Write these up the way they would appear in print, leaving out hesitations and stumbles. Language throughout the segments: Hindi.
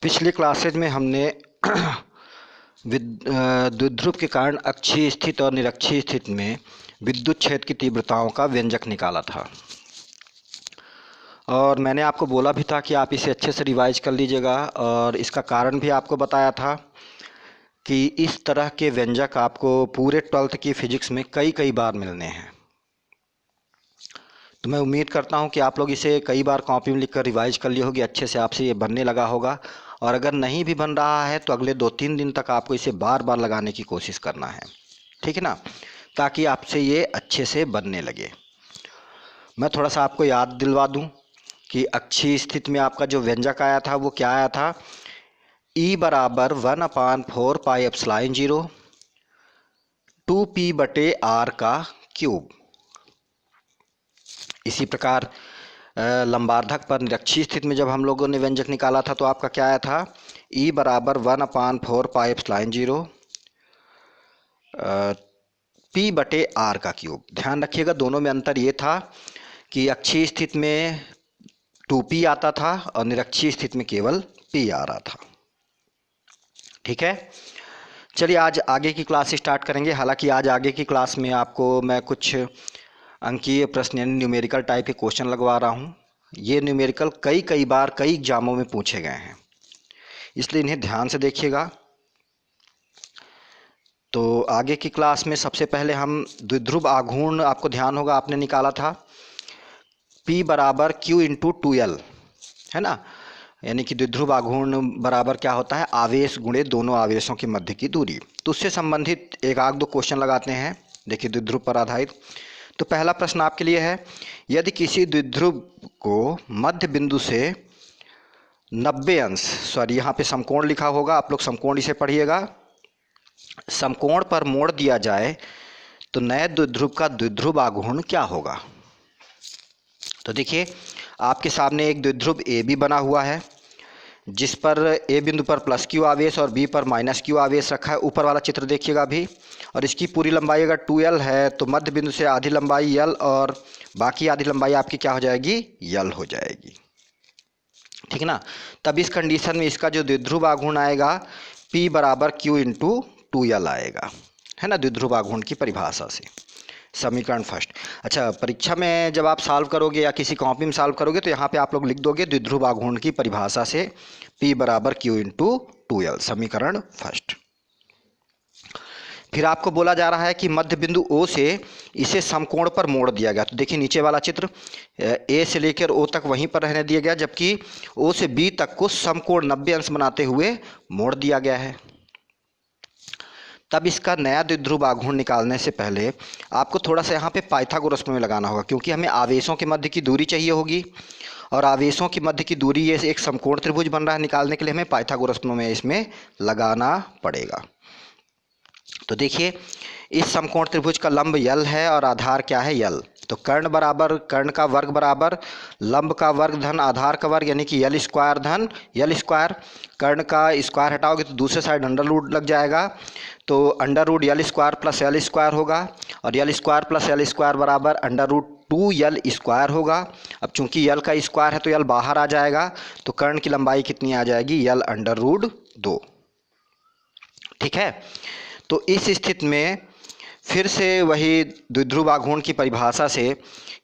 पिछली क्लासेज में हमने द्विध्रुव के कारण अक्षीय स्थिति और निरक्षीय स्थिति में विद्युत क्षेत्र की तीव्रताओं का व्यंजक निकाला था। और मैंने आपको बोला भी था कि आप इसे अच्छे से रिवाइज कर लीजिएगा, और इसका कारण भी आपको बताया था कि इस तरह के व्यंजक आपको पूरे 12th की फिजिक्स में कई कई बार मिलने हैं। तो मैं उम्मीद करता हूं कि आप लोग इसे कई बार कॉपी में लिखकर रिवाइज कर लिए होगी, अच्छे से आपसे ये बनने लगा होगा। और अगर नहीं भी बन रहा है तो अगले 2-3 दिन तक आपको इसे बार बार लगाने की कोशिश करना है, ठीक है ना, ताकि आपसे ये अच्छे से बनने लगे। मैं थोड़ा सा आपको याद दिलवा दूं कि अक्षीय स्थिति में आपका जो व्यंजक आया था वो क्या आया था। E बराबर 1/4 पाई एप्सिलॉन 0 2p/r का क्यूब। इसी प्रकार लंबार्धक पर निरक्षीय स्थिति में जब हम लोगों ने व्यंजक निकाला था तो आपका क्या आया था, E बराबर 1/4 पाई एप्सिलॉन 0 p/r का क्यूब। ध्यान रखिएगा दोनों में अंतर ये था कि अक्षीय स्थिति में 2p आता था और निरक्षीय स्थिति में केवल p आ रहा था। ठीक है, चलिए आज आगे की क्लास स्टार्ट करेंगे। हालांकि आज आगे की क्लास में आपको मैं कुछ अंकीय प्रश्न यानी न्यूमेरिकल टाइप के क्वेश्चन लगवा रहा हूँ। ये न्यूमेरिकल कई बार कई एग्जामों में पूछे गए हैं, इसलिए इन्हें ध्यान से देखिएगा। तो आगे की क्लास में सबसे पहले हम द्विध्रुव आघूर्ण, आपको ध्यान होगा आपने निकाला था P बराबर Q इंटू 2L, है ना, यानी कि द्विध्रुव आघूर्ण बराबर क्या होता है, आवेश गुणे दोनों आवेशों के मध्य की दूरी। तो उससे संबंधित एक आध दो क्वेश्चन लगाते हैं, देखिए द्विध्रुव पर आधारित। तो पहला प्रश्न आपके लिए है, यदि किसी द्विध्रुव को मध्य बिंदु से 90 अंश, सॉरी यहाँ पे समकोण लिखा होगा, आप लोग समकोण इसे पढ़िएगा, समकोण पर मोड़ दिया जाए तो नए द्विध्रुव का द्विध्रुव आघूर्ण क्या होगा। तो देखिए आपके सामने एक द्विध्रुव ए बी बना हुआ है, जिस पर ए बिंदु पर प्लस क्यू आवेश और बी पर माइनस क्यू आवेश रखा है। ऊपर वाला चित्र देखिएगा अभी, और इसकी पूरी लंबाई अगर 2L है तो मध्य बिंदु से आधी लंबाई L और बाकी आधी लंबाई आपकी क्या हो जाएगी, L हो जाएगी, ठीक है ना। तब इस कंडीशन में इसका जो द्विध्रुव आघूर्ण आएगा P बराबर Q इंटू 2L आएगा, है ना, द्विध्रुव आघूर्ण की परिभाषा से। समीकरण फर्स्ट। अच्छा, परीक्षा में जब आप सॉल्व करोगे या किसी कॉपी में सॉल्व करोगे तो यहाँ पे आप लोग लिख दोगे द्विध्रुव आघूर्ण की परिभाषा से P बराबर Q इंटू 2L, समीकरण फर्स्ट। फिर आपको बोला जा रहा है कि मध्य बिंदु O से इसे समकोण पर मोड़ दिया गया। तो देखिए नीचे वाला चित्र, A से लेकर O तक वहीं पर रहने दिया गया, जबकि O से B तक को समकोण 90 अंश बनाते हुए मोड़ दिया गया है। तब इसका नया द्विध्रुव आघूर्ण निकालने से पहले आपको थोड़ा सा यहाँ पे पाइथागोरस में लगाना होगा, क्योंकि हमें आवेशों के मध्य की दूरी चाहिए होगी, और आवेशों की मध्य की दूरी ये एक समकोण त्रिभुज बन रहा है, निकालने के लिए हमें पाइथागोरस में इसमें लगाना पड़ेगा। तो देखिए इस समकोण त्रिभुज का लंब यल है और आधार क्या है, यल। तो कर्ण बराबर कर्ण का वर्ग बराबर लंब का वर्ग धन आधार का वर्ग, यानी कि यल स्क्वायर धन यल स्क्वायर। कर्ण का स्क्वायर हटाओगे तो दूसरे साइड अंडर रूट लग जाएगा, तो under root L square plus L square होगा, और L square plus L square बराबर अंडर रूट 2L स्क्वायर होगा। अब चूंकि यल का स्क्वायर है तो यल बाहर आ जाएगा, तो कर्ण की लंबाई कितनी आ जाएगी, यल अंडर रूट 2, ठीक है। तो इस स्थिति में फिर से वही द्विध्रुव आघूर्ण की परिभाषा से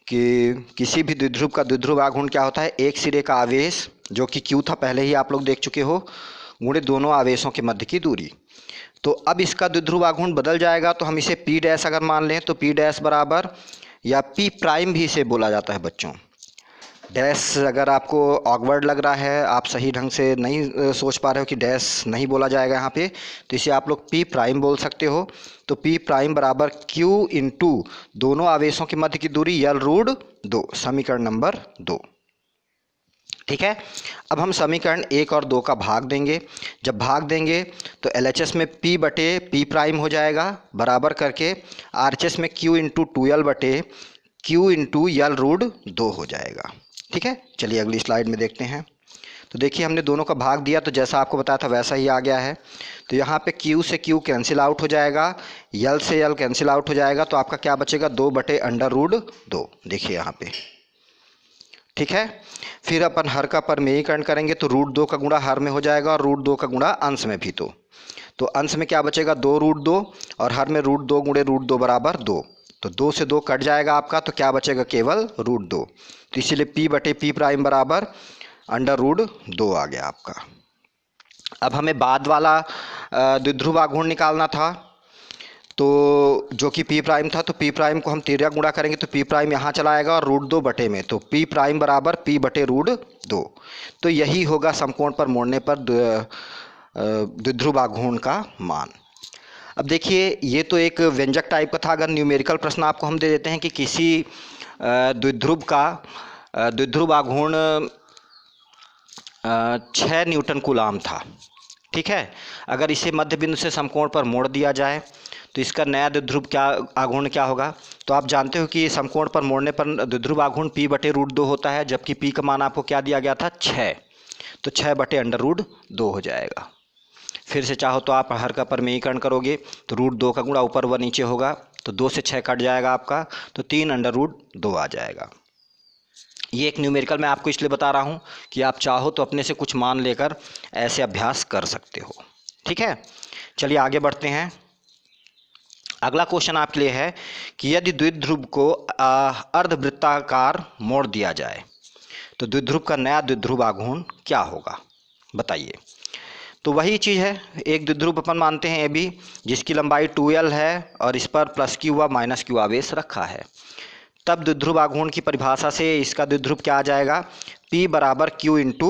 कि किसी भी द्विध्रुव का द्विध्रुव आघूर्ण क्या होता है, एक सिरे का आवेश जो कि Q था, पहले ही आप लोग देख चुके हो, गुणे दोनों आवेशों के मध्य की दूरी। तो अब इसका द्विध्रुव आघूर्ण बदल जाएगा, तो हम इसे P डैश अगर मान लें तो P डैश बराबर, या P प्राइम भी इसे बोला जाता है बच्चों। डैश अगर आपको ऑकवर्ड लग रहा है, आप सही ढंग से नहीं सोच पा रहे हो कि डैश नहीं बोला जाएगा यहाँ पे, तो इसे आप लोग P प्राइम बोल सकते हो। तो P प्राइम बराबर Q इंटू दोनों आवेशों के मध्य की दूरी यल रूट 2, समीकरण नंबर 2, ठीक है। अब हम समीकरण 1 और 2 का भाग देंगे। जब भाग देंगे तो LHS में P बटे P प्राइम हो जाएगा, बराबर करके RHS में Q इंटू 2L बटे Q इंटू यल रूट 2 हो जाएगा, ठीक है। चलिए अगली स्लाइड में देखते हैं। तो देखिए हमने दोनों का भाग दिया, तो जैसा आपको बताया था वैसा ही आ गया है। तो यहाँ पे Q से Q कैंसिल आउट हो जाएगा, यल से यल कैंसिल आउट हो जाएगा, तो आपका क्या बचेगा, 2 बटे अंडर रूट 2। देखिए यहाँ पे ठीक है। फिर अपन हर का परमेयीकरण करेंगे तो √2 का गुणा हर में हो जाएगा और √2 का गुणा अंश में भी। तो अंश में क्या बचेगा, 2√2 और हर में √2 गुणे √2 बराबर 2। तो 2 से 2 कट जाएगा आपका, तो क्या बचेगा, केवल √2। तो इसीलिए P बटे P प्राइम बराबर √2 आ गया आपका। अब हमें बाद वाला द्विध्रुव आघूर्ण निकालना था, तो जो कि P प्राइम था, तो P प्राइम को हम तिर्यक गुणा करेंगे तो P प्राइम यहाँ चला आएगा और √2 बटे में, तो P प्राइम बराबर P बटे √2। तो यही होगा समकोण पर मोड़ने पर द्विध्रुव आघूर्ण का मान। अब देखिए, ये तो एक व्यंजक टाइप का था। अगर न्यूमेरिकल प्रश्न आपको हम दे देते हैं कि किसी द्विध्रुव आघूर्ण 6 न्यूटन कूलाम था, ठीक है। अगर इसे मध्य बिंदु से समकोण पर मोड़ दिया जाए तो इसका नया द्विध्रुव आघूर्ण क्या होगा। तो आप जानते हो कि समकोण पर मोड़ने पर द्विध्रुव आघूर्ण P बटे √2 होता है, जबकि P का मान आपको क्या दिया गया था, 6। तो 6 बटे √2 हो जाएगा। फिर से चाहो तो आप हर का परमेयीकरण करोगे तो √2 का गुणा ऊपर व नीचे होगा, तो 2 से 6 कट जाएगा आपका, तो 3 √2 आ जाएगा। ये एक न्यूमेरिकल मैं आपको इसलिए बता रहा हूँ कि आप चाहो तो अपने से कुछ मान लेकर ऐसे अभ्यास कर सकते हो, ठीक है। चलिए आगे बढ़ते हैं। अगला क्वेश्चन आपके लिए है कि यदि द्विध्रुव को अर्धवृत्ताकार मोड़ दिया जाए तो द्विध्रुव का नया द्विध्रुव आघूर्ण क्या होगा, बताइए। तो वही चीज़ है, एक द्विध्रुव अपन मानते हैं AB, जिसकी लंबाई 2L है और इस पर +Q व -Q आवेश रखा है। तब द्विध्रुव आघूर्ण की परिभाषा से इसका द्विध्रुव क्या आ जाएगा, P बराबर Q इंटू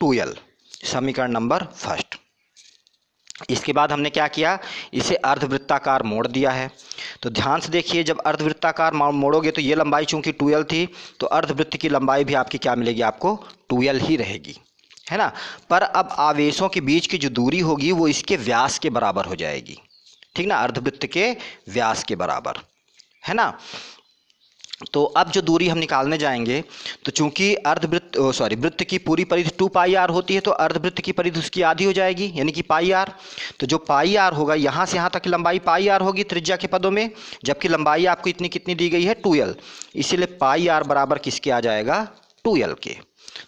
2L, समीकरण नंबर फर्स्ट। इसके बाद हमने क्या किया, इसे अर्धवृत्ताकार मोड़ दिया है। तो ध्यान से देखिए, जब अर्धवृत्ताकार मोड़ोगे तो ये लंबाई चूंकि 2L थी, तो अर्धवृत्त की लंबाई भी आपकी क्या मिलेगी, आपको 2L ही रहेगी, है ना। पर अब आवेशों के बीच की जो दूरी होगी वो इसके व्यास के बराबर हो जाएगी, ठीक ना, अर्धवृत्त के व्यास के बराबर, है ना। तो अब जो दूरी हम निकालने जाएंगे, तो चूंकि वृत्त की पूरी परिधि 2πr होती है, तो अर्धवृत्त की परिधि उसकी आधी हो जाएगी, यानी कि πr। तो जो πr होगा, यहाँ से यहाँ तक की लंबाई πr होगी त्रिज्या के पदों में, जबकि लंबाई आपको इतनी कितनी दी गई है, 2L। इसीलिए πr बराबर किसके आ जाएगा, 2L के।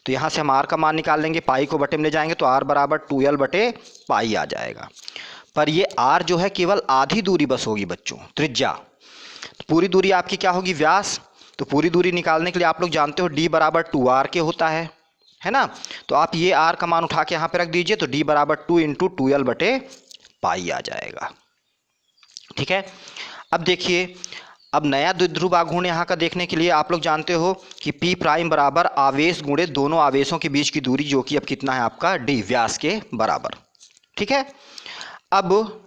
तो यहाँ से हम r का मान निकाल लेंगे, पाई को बटे में ले जाएंगे तो r बराबर 2L बटे पाई आ जाएगा। पर ये r जो है केवल आधी दूरी बस होगी बच्चों, त्रिज्या। पूरी दूरी आपकी क्या होगी, व्यास। तो पूरी दूरी निकालने के लिए आप लोग जानते हो d बराबर 2r के होता है ना। तो आप ये r का मान उठा के यहाँ पे रख दीजिए, तो d बराबर 2 इंटू 2L बटे पाई आ जाएगा, ठीक है। अब देखिए, अब नया द्विध्रुव आघूर्ण यहाँ का देखने के लिए आप लोग जानते हो कि P प्राइम बराबर आवेश गुणे दोनों आवेशों के बीच की दूरी, जो कि अब कितना है आपका, d, व्यास के बराबर, ठीक है। अब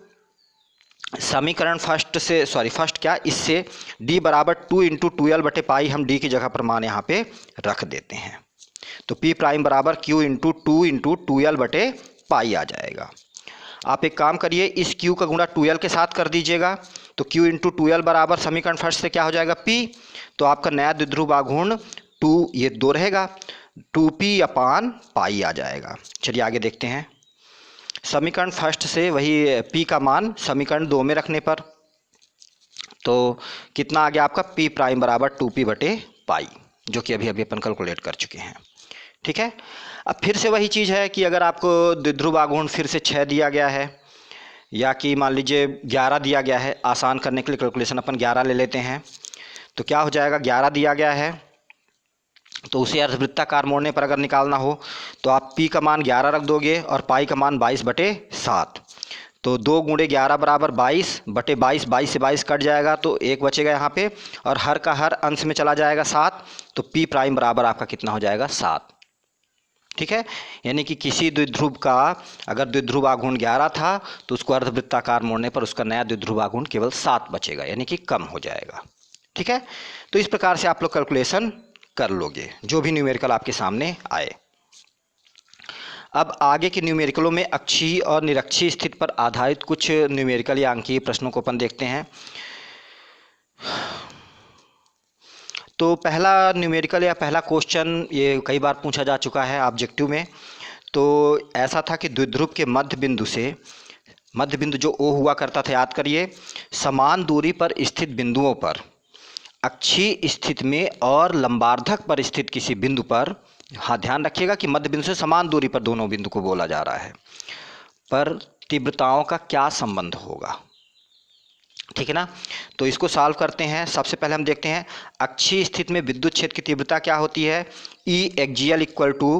समीकरण फर्स्ट क्या, इससे d बराबर 2 इंटू 2L बटे पाई हम d की जगह पर मान यहाँ पे रख देते हैं। तो P प्राइम बराबर Q इंटू 2 इंटू 2L बटे पाई आ जाएगा। आप एक काम करिए, इस Q का गुणा 2L के साथ कर दीजिएगा, तो Q इंटू 2L बराबर समीकरण फर्स्ट से क्या हो जाएगा, P। तो आपका नया द्विध्रुव आघूर्ण 2, ये 2 रहेगा, 2P अपान पाई आ जाएगा। चलिए आगे देखते हैं। समीकरण फर्स्ट से वही P का मान समीकरण 2 में रखने पर तो कितना आ गया आपका, P प्राइम बराबर 2P बटे पाई, जो कि अभी अपन कैलकुलेट कर चुके हैं, ठीक है। अब फिर से वही चीज़ है कि अगर आपको द्विध्रुव आघूर्ण फिर से 6 दिया गया है, या कि मान लीजिए 11 दिया गया है, आसान करने के लिए कैलकुलेशन अपन 11 ले लेते हैं, तो क्या हो जाएगा, 11 दिया गया है, तो उसे अर्धवृत्ताकार मोड़ने पर अगर निकालना हो तो आप P का मान 11 रख दोगे और पाई का मान 22/7। तो 2 गुणे 11 बराबर 22/22, 22 से 22 कट जाएगा तो 1 बचेगा यहाँ पे, और हर का हर अंश में चला जाएगा 7। तो P प्राइम बराबर आपका कितना हो जाएगा, 7, ठीक है। यानी कि किसी द्विध्रुव का अगर द्विध्रुव आघूर्ण 11 था तो उसको अर्धवृत्ताकार मोड़ने पर उसका नया द्विध्रुव आघूर्ण केवल 7 बचेगा, यानी कि कम हो जाएगा, ठीक है। तो इस प्रकार से आप लोग कैलकुलेशन कर लोगे जो भी न्यूमेरिकल आपके सामने आए। अब आगे के न्यूमेरिकलों में अक्षीय और निरक्षीय स्थिति पर आधारित कुछ न्यूमेरिकल या अंकीय प्रश्नों को अपन देखते हैं। तो पहला न्यूमेरिकल या पहला क्वेश्चन ये कई बार पूछा जा चुका है ऑब्जेक्टिव में। तो ऐसा था कि द्विध्रुव के मध्य बिंदु जो O हुआ करता था, याद करिए, समान दूरी पर स्थित बिंदुओं पर अक्षीय स्थिति में और लंबार्धक पर स्थित किसी बिंदु पर, हाँ ध्यान रखिएगा कि मध्य बिंदु से समान दूरी पर दोनों बिंदु को बोला जा रहा है, पर तीव्रताओं का क्या संबंध होगा। ठीक है ना। तो इसको सॉल्व करते हैं। सबसे पहले हम देखते हैं अक्षीय स्थिति में विद्युत क्षेत्र की तीव्रता क्या होती है। E axial equal to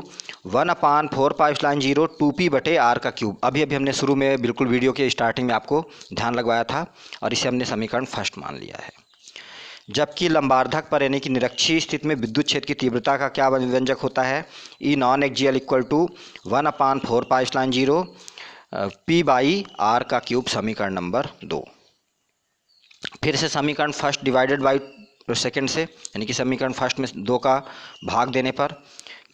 1/4π0 2p/r का क्यूब। अभी हमने शुरू में बिल्कुल वीडियो के स्टार्टिंग में आपको ध्यान लगवाया था और इसे हमने समीकरण फर्स्ट मान लिया है। जबकि लंबार्धक पर यानी कि निरक्षीय स्थिति में विद्युत क्षेत्र की तीव्रता का क्या व्यंजक होता है। E non axial equal to 1/4π0 p/r का क्यूब, समीकरण नंबर 2। फिर से समीकरण फर्स्ट डिवाइडेड बाई सेकंड से, यानी कि समीकरण फर्स्ट में 2 का भाग देने पर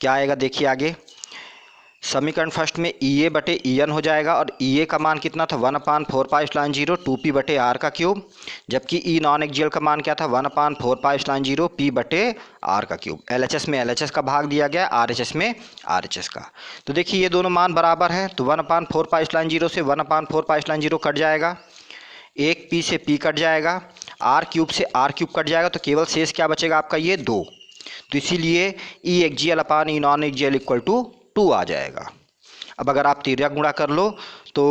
क्या आएगा, देखिए आगे। समीकरण फर्स्ट में EA/EN हो जाएगा और EA का मान कितना था 1/4π0 2p/r का क्यूब, जबकि E नॉन एक्जियल का मान क्या था 1/4π0 p/r का क्यूब। LHS में LHS का भाग दिया गया, RHS में RHS का। तो देखिए ये दोनों मान बराबर हैं, तो 1/4π0 से 1/4π0 कट जाएगा, एक p से p कट जाएगा, r क्यूब से r क्यूब कट जाएगा, तो केवल शेष क्या बचेगा आपका, ये 2। तो इसीलिए E axial upon E non axial equal to 2 आ जाएगा। अब अगर आप तिर्यक गुणा कर लो तो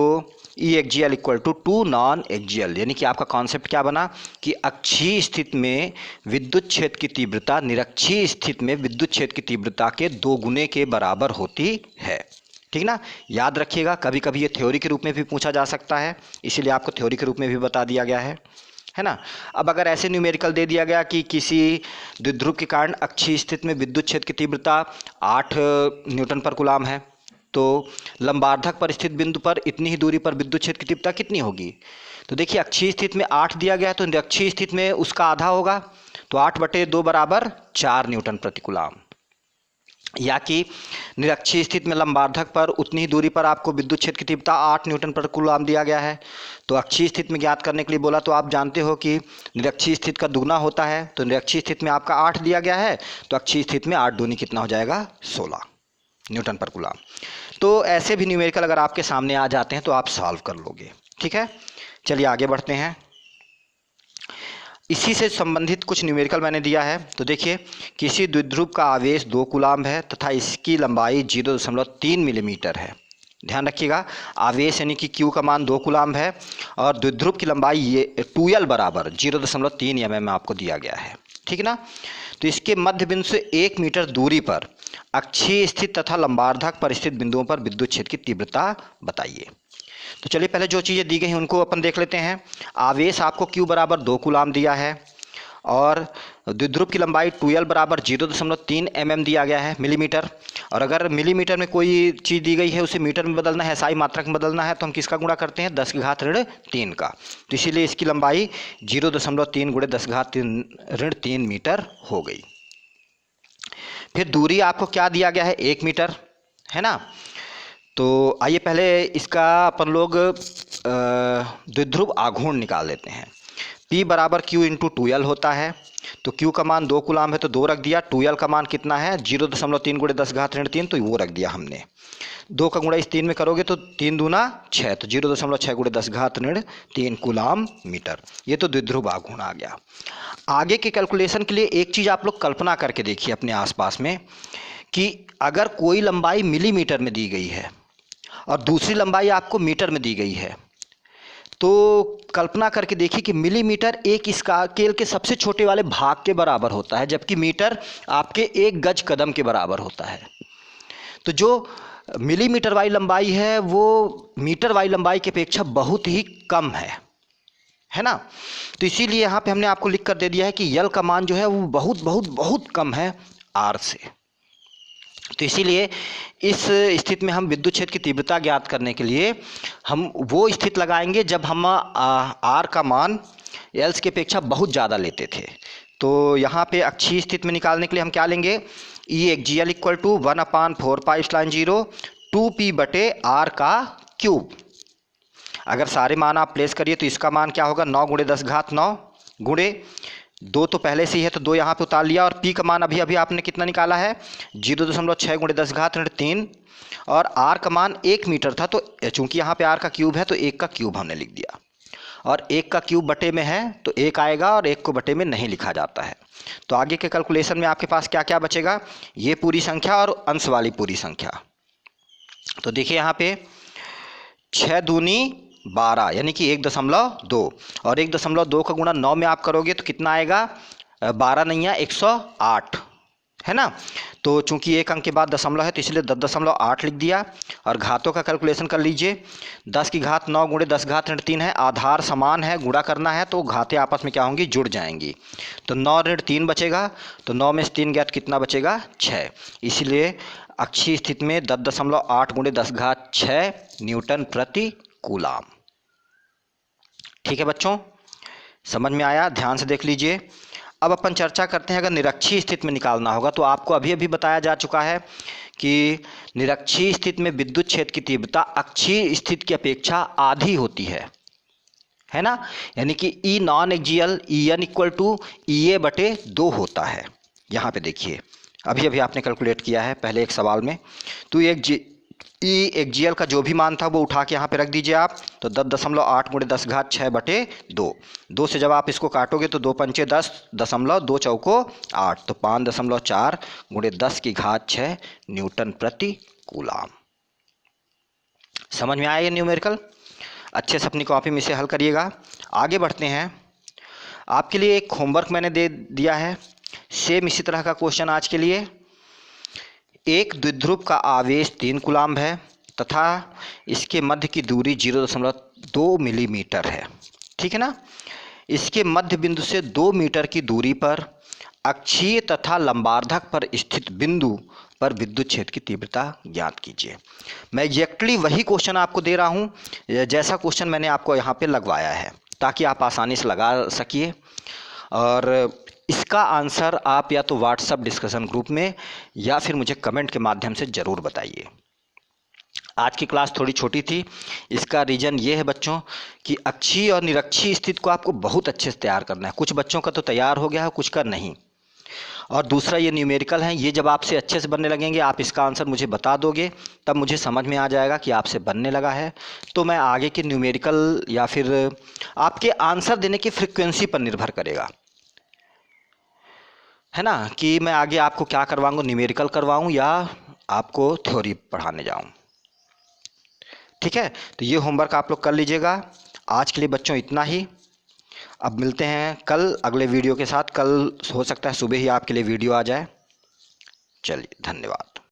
E axial equal to 2 non axial, यानी कि आपका कॉन्सेप्ट क्या बना कि अक्षीय स्थिति में विद्युत क्षेत्र की तीव्रता निरक्षीय स्थिति में विद्युत क्षेत्र की तीव्रता के 2 गुने के बराबर होती है। ठीक ना। याद रखिएगा, कभी कभी ये थ्योरी के रूप में भी पूछा जा सकता है, इसीलिए आपको थ्योरी के रूप में भी बता दिया गया है ना। अब अगर ऐसे न्यूमेरिकल दे दिया गया कि किसी द्विध्रुव के कारण अक्षीय स्थिति में विद्युत क्षेत्र की तीव्रता 8 न्यूटन पर कूलाम है, तो लंबार्धक पर स्थित बिंदु पर इतनी ही दूरी पर विद्युत क्षेत्र की तीव्रता कितनी होगी। तो देखिए अक्षीय स्थिति में 8 दिया गया है, तो निरक्षीय स्थिति में उसका आधा होगा, तो 8/2 बराबर 4 न्यूटन प्रति कूलाम। या कि निरक्षीय स्थिति में लंबार्धक पर उतनी ही दूरी पर आपको विद्युत क्षेत्र की तीव्रता 8 न्यूटन प्रति कूलाम दिया गया है, तो अक्षीय स्थिति में ज्ञात करने के लिए बोला, तो आप जानते हो कि निरक्षीय स्थिति का दुगना होता है, तो निरक्षीय स्थिति में आपका 8 दिया गया है, तो अक्षीय स्थिति में 8 दूनी कितना हो जाएगा 16 न्यूटन पर कूलाम। तो ऐसे भी न्यूमेरिकल अगर आपके सामने आ जाते हैं तो आप सॉल्व कर लोगे। ठीक है, चलिए आगे बढ़ते हैं। इसी से संबंधित कुछ न्यूमेरिकल मैंने दिया है। तो देखिए किसी द्विध्रुव का आवेश 2 कूलाम है तथा इसकी लंबाई 0.3 मिलीमीटर है। ध्यान रखिएगा, आवेश यानी कि Q का मान 2 कूलाम है और द्विध्रुव की लंबाई ये 2L बराबर 0.3 mm आपको दिया गया है। ठीक है ना। तो इसके मध्य बिंदु से 1 मीटर दूरी पर अक्षीय स्थित तथा लंबार्धक पर स्थित बिंदुओं पर विद्युत क्षेत्र की तीव्रता बताइए। तो चलिए पहले जो चीज़ें दी गई हैं उनको अपन देख लेते हैं। आवेश आपको Q बराबर 2 कूलाम दिया है और द्विध्रुव की लंबाई 2L बराबर 0.3 mm दिया गया है मिलीमीटर। और अगर मिलीमीटर में कोई चीज़ दी गई है उसे मीटर में बदलना है, SI मात्रक में बदलना है, तो हम किसका गुणा करते हैं 10⁻³ का। तो इसीलिए इसकी लंबाई 0.3 × 10⁻³ मीटर हो गई। फिर दूरी आपको क्या दिया गया है 1 मीटर, है ना। तो आइए पहले इसका अपन लोग द्विध्रुव आघूर्ण निकाल लेते हैं। P बराबर Q इंटू 2L होता है, तो Q का मान 2 कूलाम है तो 2 रख दिया, 2L का मान कितना है 0.3 × 10⁻³ तो वो रख दिया हमने। 2 का गुणा इस 3 में करोगे तो 3 दूना 6, तो 0.6 × 10⁻³ कूलाम मीटर। ये तो द्विध्रुव आघूर्ण आ गया। आगे के कैलकुलेशन के लिए एक चीज़ आप लोग कल्पना करके देखिए अपने आसपास में कि अगर कोई लंबाई मिलीमीटर में दी गई है और दूसरी लंबाई आपको मीटर में दी गई है, तो कल्पना करके देखिए कि मिलीमीटर एक स्केल के सबसे छोटे वाले भाग के बराबर होता है, जबकि मीटर आपके 1 गज कदम के बराबर होता है। तो जो मिलीमीटर वाली लंबाई है वो मीटर वाली लंबाई की अपेक्षा बहुत ही कम है ना। तो इसीलिए यहाँ पे हमने आपको लिख कर दे दिया है कि यल का मान जो है वो बहुत बहुत बहुत कम है आर से। तो इसीलिए इस स्थिति में हम विद्युत क्षेत्र की तीव्रता ज्ञात करने के लिए हम वो स्थिति लगाएंगे जब हम आर का मान एल्स की अपेक्षा बहुत ज़्यादा लेते थे। तो यहाँ पे अक्षीय स्थिति में निकालने के लिए हम क्या लेंगे, E axial equal to 1/4π0 2p/r का क्यूब। अगर सारे मान आप प्लेस करिए तो इसका मान क्या होगा 9 × 10⁻9 गुणे 2 तो पहले से ही है तो 2 यहाँ पे उतार लिया, और P का मान अभी आपने कितना निकाला है 0.6 × 10⁻³ और R का मान 1 मीटर था, तो चूंकि यहाँ पे R का क्यूब है तो 1 का क्यूब हमने लिख दिया। और 1 का क्यूब बटे में है तो 1 आएगा और 1 को बटे में नहीं लिखा जाता है। तो आगे के कैलकुलेशन में आपके पास क्या क्या बचेगा, ये पूरी संख्या और अंश वाली पूरी संख्या। तो देखिए यहाँ पे 6 दूनी 12 यानी कि 1.2 और 1.2 का गुणा 9 में आप करोगे तो कितना आएगा, 12 नहीं है 108 है ना। तो चूंकि एक अंक के बाद दशमलव है तो इसलिए 10.8 लिख दिया। और घातों का कैलकुलेशन कर लीजिए, 10 की घात 9 गुणे 10 घात ऋण 3 है, आधार समान है, गुणा करना है तो घातें आपस में क्या होंगी, जुड़ जाएंगी। तो 9 ऋण 3 बचेगा, तो 9 में से 3 गया तो कितना बचेगा, 6। इसलिए अक्षीय स्थिति में 10.8 गुणे 10 घात 6 न्यूटन प्रति कूलाम। ठीक है बच्चों, समझ में आया, ध्यान से देख लीजिए। अब अपन चर्चा करते हैं, अगर निरक्षीय स्थिति में निकालना होगा तो आपको अभी अभी बताया जा चुका है कि निरक्षीय स्थिति में विद्युत क्षेत्र की तीव्रता अक्षीय स्थिति की अपेक्षा आधी होती है ना। यानी कि E non axial E N equal to E A बटे 2 होता है। यहाँ पे देखिए अभी अभी आपने कैलकुलेट किया है पहले एक सवाल में, तो ई एक्सियल का जो भी मान था वो उठा के यहाँ पे रख दीजिए आप। तो 10.8 गुणे 10 घात 6 बटे 2, 2 से जब आप इसको काटोगे तो 2 पंचे 10, 2 चौको 8, तो 5.4 गुणे 10 की घात 6 न्यूटन प्रति कूलाम। समझ में आया ये न्यूमेरिकल, अच्छे से अपनी कॉपी में इसे हल करिएगा। आगे बढ़ते हैं, आपके लिए एक होमवर्क मैंने दे दिया है, सेम इसी तरह का क्वेश्चन आज के लिए। एक द्विध्रुव का आवेश 3 कूलाम्ब है तथा इसके मध्य की दूरी 0.2 मिलीमीटर है, ठीक है ना। इसके मध्य बिंदु से 2 मीटर की दूरी पर अक्षीय तथा लंबार्धक पर स्थित बिंदु पर विद्युत क्षेत्र की तीव्रता ज्ञात कीजिए। मैं एग्जैक्टली वही क्वेश्चन आपको दे रहा हूँ जैसा क्वेश्चन मैंने आपको यहाँ पे लगवाया है, ताकि आप आसानी से लगा सकिए। और इसका आंसर आप या तो व्हाट्सएप डिस्कशन ग्रुप में या फिर मुझे कमेंट के माध्यम से ज़रूर बताइए। आज की क्लास थोड़ी छोटी थी, इसका रीज़न ये है बच्चों कि अक्षीय और निरक्षीय स्थिति को आपको बहुत अच्छे से तैयार करना है। कुछ बच्चों का तो तैयार हो गया है, कुछ का नहीं। और दूसरा ये न्यूमेरिकल है, ये जब आपसे अच्छे से बनने लगेंगे, आप इसका आंसर मुझे बता दोगे, तब मुझे समझ में आ जाएगा कि आपसे बनने लगा है। तो मैं आगे के न्यूमेरिकल या फिर आपके आंसर देने की फ्रिक्वेंसी पर निर्भर करेगा, है ना, कि मैं आगे आपको क्या करवाऊंगा, न्यूमेरिकल करवाऊं या आपको थ्योरी पढ़ाने जाऊं। ठीक है, तो ये होमवर्क आप लोग कर लीजिएगा। आज के लिए बच्चों इतना ही। अब मिलते हैं कल अगले वीडियो के साथ। कल हो सकता है सुबह ही आपके लिए वीडियो आ जाए। चलिए, धन्यवाद।